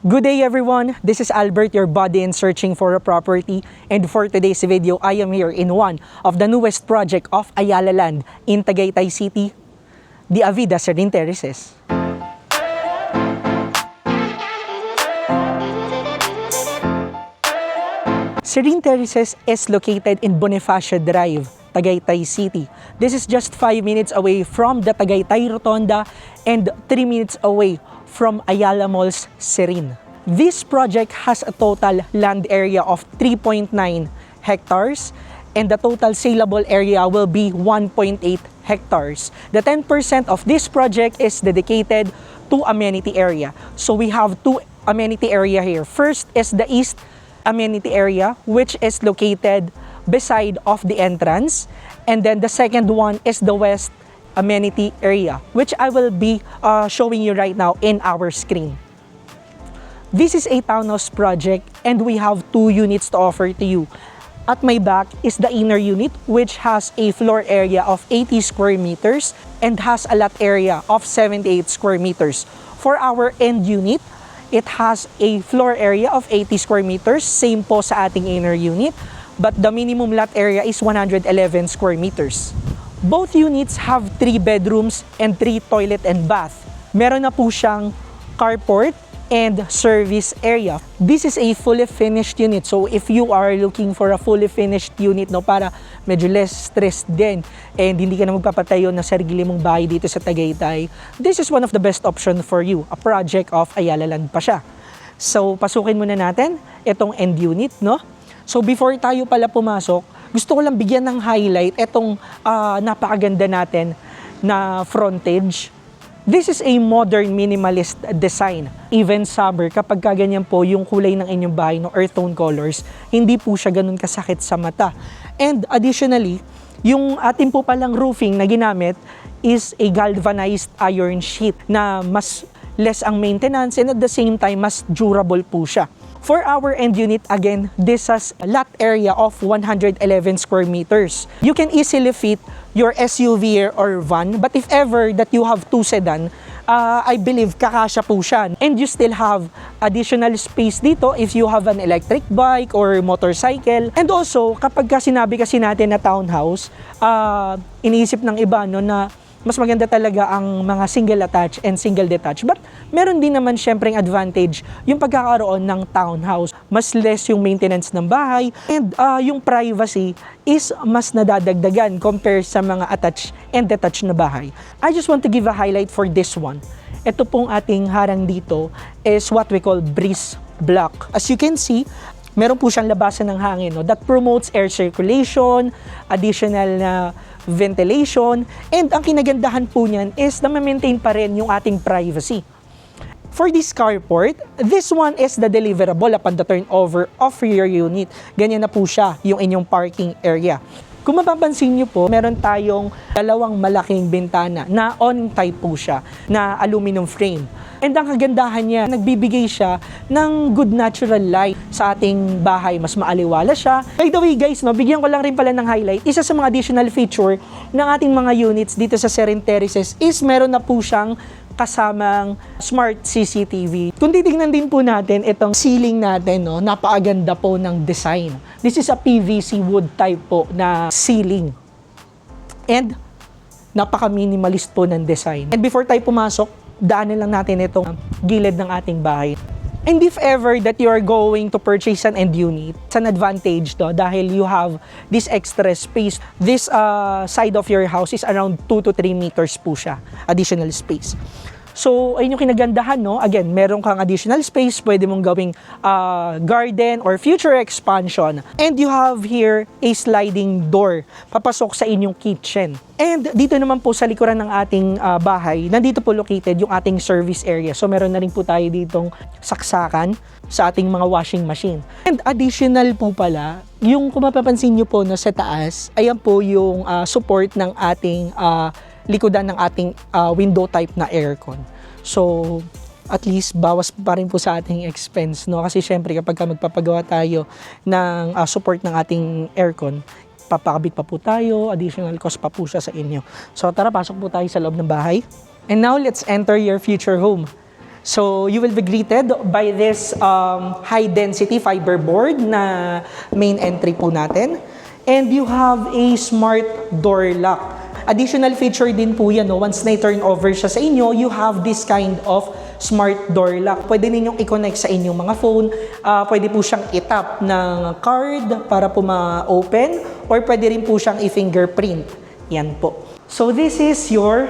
Good day everyone, this is Albert, your buddy in searching for a property, and for today's video, I am here in one of the newest project of Ayala Land in Tagaytay City, the Avida Serene Terraces. Serene Terraces is located in Bonifacio Drive, Tagaytay City. This is just 5 minutes away from the Tagaytay Rotonda and 3 minutes away from Ayala Mall's Serene. This project has a total land area of 3.9 hectares and the total saleable area will be 1.8 hectares. The 10% of this project is dedicated to amenity area. So we have two amenity area here. First is the East amenity area, which is located beside of the entrance, and then the second one is the West amenity area, which I will be showing you right now in our screen. This is a townhouse project and we have 2 units to offer to you. At my back is the inner unit, which has a floor area of 80 square meters and has a lot area of 78 square meters. For our end unit, it has a floor area of 80 square meters, same po sa ating inner unit, but the minimum lot area is 111 square meters. Both units have 3 bedrooms and 3 toilet and bath. Meron na po siyang carport and service area. This is a fully finished unit. So if you are looking for a fully finished unit, no, para medyo less stressed din and hindi ka na magpapatayo ng sarili mong bahay dito sa Tagaytay, this is one of the best option for you. A project of Ayala Land pa siya. So pasukin muna natin itong end unit, no? So before tayo pala pumasok, gusto ko lang bigyan ng highlight itong napakaganda natin na frontage. This is a modern minimalist design. Even summer, kapag kaganyan po yung kulay ng inyong bahay, no, earth tone colors, hindi po siya ganun kasakit sa mata. And additionally, yung ating po palang roofing na ginamit is a galvanized iron sheet na mas less ang maintenance and at the same time, mas durable po siya. For our end unit, again, this has a lot area of 111 square meters. You can easily fit your SUV or van, but if ever that you have 2 sedan, I believe kakasya po siya. And you still have additional space dito if you have an electric bike or motorcycle. And also, kapag sinabi kasi natin na townhouse, iniisip ng iba, no, na mas maganda talaga ang mga single attached and single detached. But meron din naman syempreng advantage yung pagkakaroon ng townhouse. Mas less yung maintenance ng bahay and yung privacy is mas nadadagdagan compare sa mga attached and detached na bahay. I just want to give a highlight for this one. Ito pong ating harang dito is what we call breeze block. As you can see, meron po siyang labasan ng hangin, no, that promotes air circulation, additional na ventilation, and ang kinagandahan po niyan is na ma-maintain pa rin yung ating privacy. For this carport, this one is the deliverable upon the turnover of your unit. Ganyan na po siya yung inyong parking area. Kung mapapansin nyo po, meron tayong 2 malaking bintana na on type po siya, na aluminum frame. And ang kagandahan niya, nagbibigay siya ng good natural light sa ating bahay. Mas maaliwala siya. By the way guys, no, bigyan ko lang rin pala ng highlight. Isa sa mga additional feature ng ating mga units dito sa Serene Terraces is meron na po siyang kasamang smart CCTV. Kung titignan din po natin itong ceiling natin, no, napakaganda po ng design. This is a PVC wood type po na ceiling. And napaka-minimalist po ng design. And before tayo pumasok, daanan lang natin itong gilid ng ating bahay. And if ever that you are going to purchase an end unit, it's an advantage to dahil you have this extra space. This side of your house is around 2 to 3 meters po siya, additional space. So, ayun yung kinagandahan, no? Again, meron kang additional space, pwede mong gawing garden or future expansion. And you have here a sliding door, papasok sa inyong kitchen. And dito naman po sa likuran ng ating bahay, nandito po located yung ating service area. So, meron na rin po tayo ditong saksakan sa ating mga washing machine. And additional po pala, yung kung mapapansin nyo po na sa taas, ayan po yung support ng ating likodan ng ating window type na aircon. So, at least bawas pa rin po sa ating expense, no? Kasi syempre kapag magpapagawa tayo ng support ng ating aircon, papakabit pa po tayo, additional cost pa po siya sa inyo. So tara, pasok po tayo sa loob ng bahay. And now, let's enter your future home. So you will be greeted by this high-density fiberboard na main entry po natin. And you have a smart door lock. Additional feature din po yan, no? Once na-turn over siya sa inyo, you have this kind of smart door lock. Pwede ninyong i-connect sa inyong mga phone. Pwede po siyang i-tap ng card para po ma-open. Or pwede rin po siyang i-fingerprint. Yan po. So this is your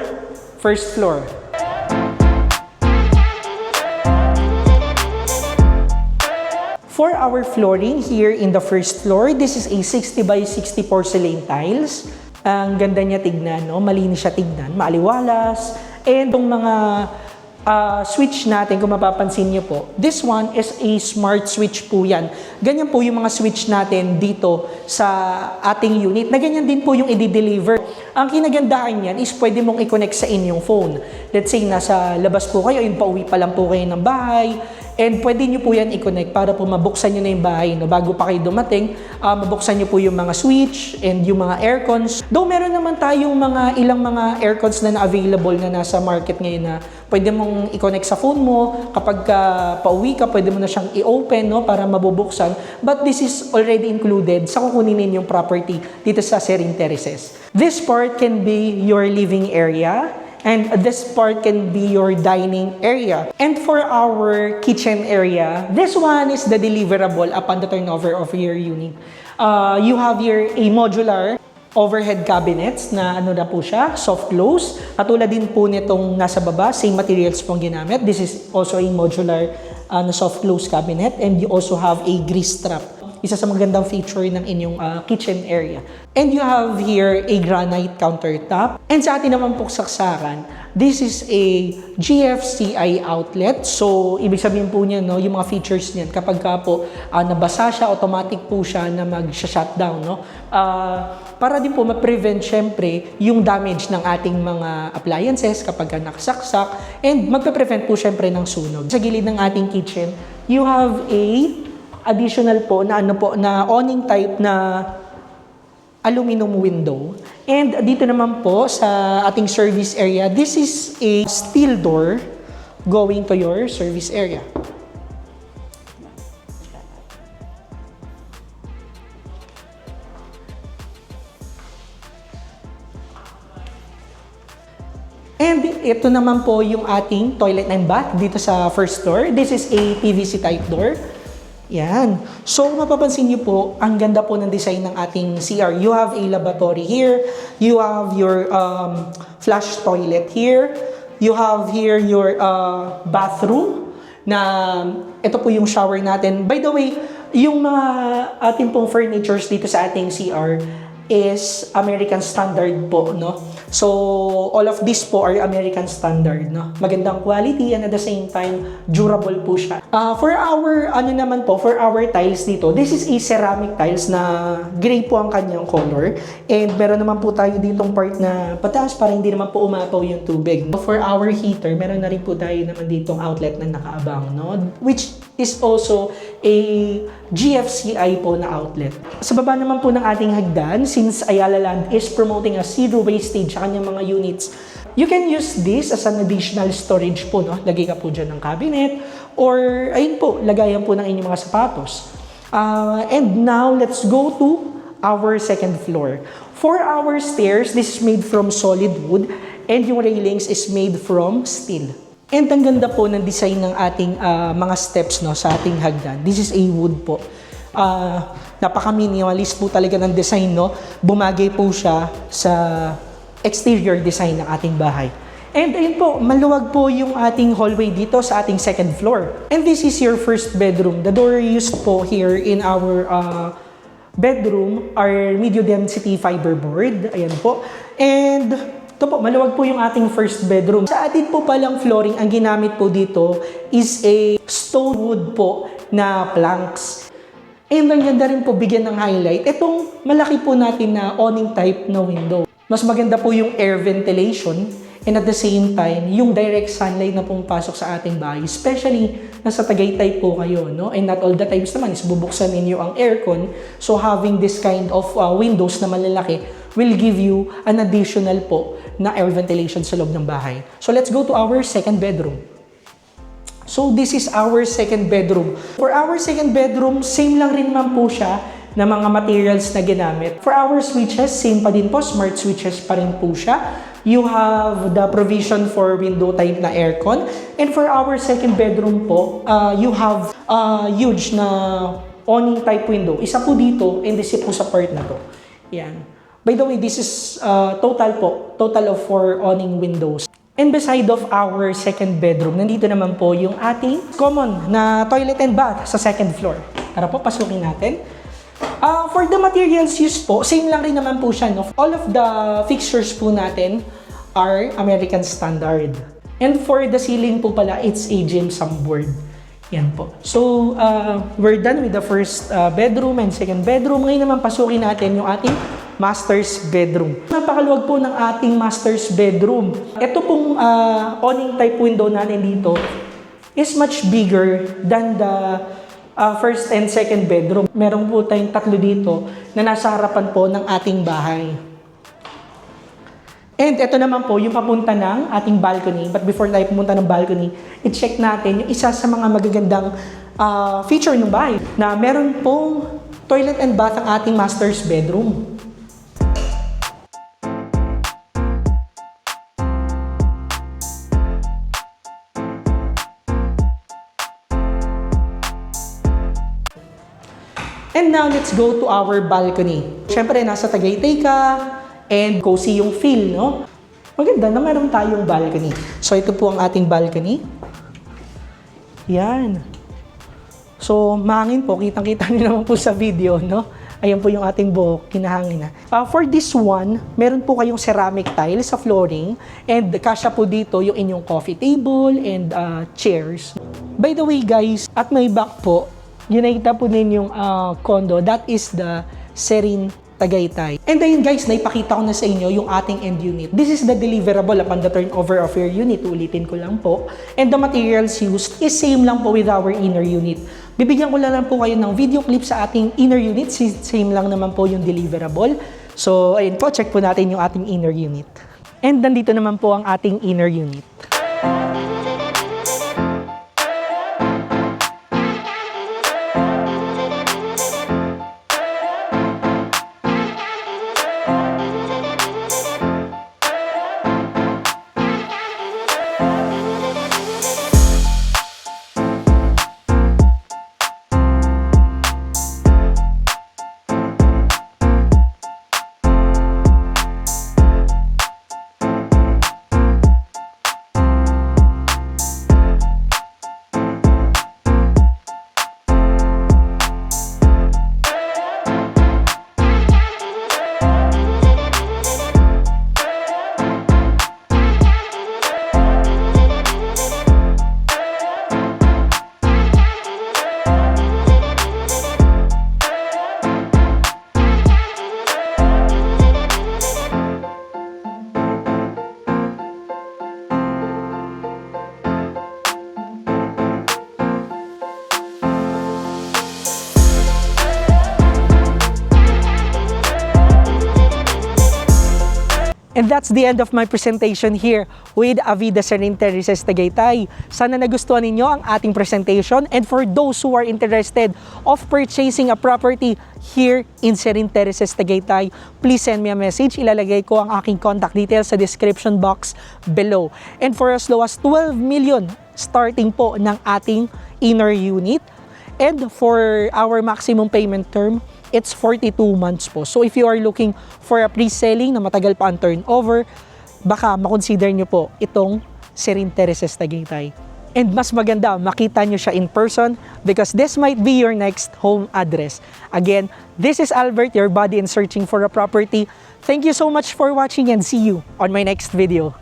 first floor. For our flooring here in the first floor, this is a 60 by 60 porcelain tiles. Ang ganda niya tignan, no? Malinis siya tignan, maaliwalas. And itong mga switch natin, kung mapapansin niyo po, this one is a smart switch po yan. Ganyan po yung mga switch natin dito sa ating unit, na ganyan din po yung i-deliver. Ang kinagandahan niyan is pwede mong i-connect sa inyong phone. Let's say, nasa labas po kayo, yung pauwi pa lang po kayo ng bahay, and pwede nyo po yan i-connect para po mabuksan nyo na yung bahay. No? Bago pa kayo dumating, mabuksan nyo po yung mga switch and yung mga aircons. Though meron naman tayong ilang mga aircons na available na nasa market ngayon na pwede mong i-connect sa phone mo. Kapag pauwi ka, pwede mo na siyang i-open, no? Para mabubuksan. But this is already included sa kukunin ninyong property dito sa Serene Terraces. This part can be your living area. And this part can be your dining area. And for our kitchen area, this one is the deliverable upon the turnover of your unit. You have here a modular overhead cabinets na ano na po siya, soft close. Katulad din po nitong nasa baba, same materials pong ginamit. This is also a modular na soft close cabinet, and you also have a grease trap. Isa sa magandang feature ng inyong kitchen area. And you have here a granite countertop. And sa atin naman po saksakan, this is a GFCI outlet. So, ibig sabihin po niya, no, yung mga features niyan, kapag ka po nabasa siya, automatic po siya na mag-shutdown. No? Para din po ma-prevent syempre yung damage ng ating mga appliances kapag ka nakasaksak. And magpe-prevent po syempre ng sunog. Sa gilid ng ating kitchen, you have a additional po na na awning type na aluminum window. And dito naman po sa ating service area, this is a steel door going to your service area. And ito naman po yung ating toilet and bath dito sa first floor. This is a PVC type door. Yan. So, mapapansin niyo po, ang ganda po ng design ng ating CR. You have a lavatory here. You have your flush toilet here. You have here your bathroom na ito po yung shower natin. By the way, yung mga ating pong furnitures dito sa ating CR is American standard po, no? So, all of this po are American standard, no? Magandang quality and at the same time, durable po siya. For our, for our tiles dito, this is a ceramic tiles na gray po ang kanyang color. And meron naman po tayo ditong part na pataas para hindi naman po umapaw yung tubig. For our heater, meron na rin po tayo naman ditong outlet na nakaabang, no? Which is also a GFCI po na outlet. Sa baba naman po ng ating hagdan, since Ayala Land is promoting a zero wastage sa kanyang mga units, you can use this as an additional storage po, no? Lagay ka po dyan ng cabinet, or ayun po, lagayan po ng inyong mga sapatos. And now, let's go to our second floor. For our stairs, this is made from solid wood, and yung railings is made from steel. And ang ganda po ng design ng ating mga steps, no, sa ating hagdan. This is a wood po. Napaka-minimalist po talaga ng design, no? Bumagay po siya sa exterior design ng ating bahay. And ayun po, maluwag po yung ating hallway dito sa ating second floor. And this is your first bedroom. The door used po here in our bedroom are medium density fiberboard. Ayan po. And ito po, maluwag po yung ating first bedroom. Sa atin po palang flooring, ang ginamit po dito is a stone wood po na planks. And ang ganda rin po bigyan ng highlight. Itong malaki po natin na awning type na window. Mas maganda po yung air ventilation and at the same time, yung direct sunlight na pumapasok sa ating bahay. Especially, nasa Tagaytay po kayo, no? And not all the times naman is bubuksan ninyo ang aircon. So having this kind of windows na malalaki will give you an additional po na air ventilation sa loob ng bahay. So let's go to our second bedroom. So this is our second bedroom. For our second bedroom, same lang rin naman po siya na mga materials na ginamit. For our switches, same pa din po, smart switches pa rin po siya. You have the provision for window type na aircon. And for our second bedroom po, you have huge na awning type window. Isa po dito and isa po sa part na to. Yan. By the way, this is total of 4 awning windows. And beside of our second bedroom, nandito naman po yung ating common na toilet and bath sa second floor. Tara po, pasukin natin. For the materials used po, same lang rin naman po siya. No? All of the fixtures po natin are American standard. And for the ceiling po pala, it's a gypsum board. Yan po. So, we're done with the first bedroom and second bedroom. Ngayon naman pasukin natin yung ating master's bedroom. Napakaluwag po ng ating master's bedroom. Ito pong awning type window natin dito is much bigger than the first and second bedroom. Meron po tayong 3 dito na nasa harapan po ng ating bahay. And ito naman po yung papunta ng ating balcony. But before tayo pumunta ng balcony, i-check natin yung isa sa mga magagandang feature ng bahay na meron pong toilet and bath ang ating master's bedroom. And now, let's go to our balcony. Siyempre, nasa Tagaytay ka, and cozy yung feel, no? Maganda na meron tayong balcony. So, ito po ang ating balcony. Yan. So, mahangin po. Kitang-kita niyo naman po sa video, no? Ayan po yung ating buhok, kinahangin na. For this one, meron po kayong ceramic tile sa flooring, and kasya po dito yung inyong coffee table and chairs. By the way, guys, at may back po, yun nakita po ninyong condo, that is the Serene Tagaytay. And ayun guys, naipakita ko na sa inyo yung ating end unit. This is the deliverable upon the turnover of your unit. Ulitin ko lang po. And the materials used is same lang po with our inner unit. Bibigyan ko lang po kayo ng video clip sa ating inner unit. Same lang naman po yung deliverable. So ayun po, check po natin yung ating inner unit. And nandito naman po ang ating inner unit. And that's the end of my presentation here with Avida Serene Terraces Tagaytay. Sana nagustuhan ninyo ang ating presentation, and for those who are interested of purchasing a property here in Serene Terraces Tagaytay, please send me a message. Ilalagay ko ang aking contact details sa description box below. And for as low as 12 million starting po ng ating inner unit. And for our maximum payment term, it's 42 months po. So if you are looking for a pre-selling na matagal pa ang turnover, baka makonsider nyo po itong Serene Terraces Tagaytay. And mas maganda, makita nyo siya in person because this might be your next home address. Again, this is Albert, your buddy in searching for a property. Thank you so much for watching and see you on my next video.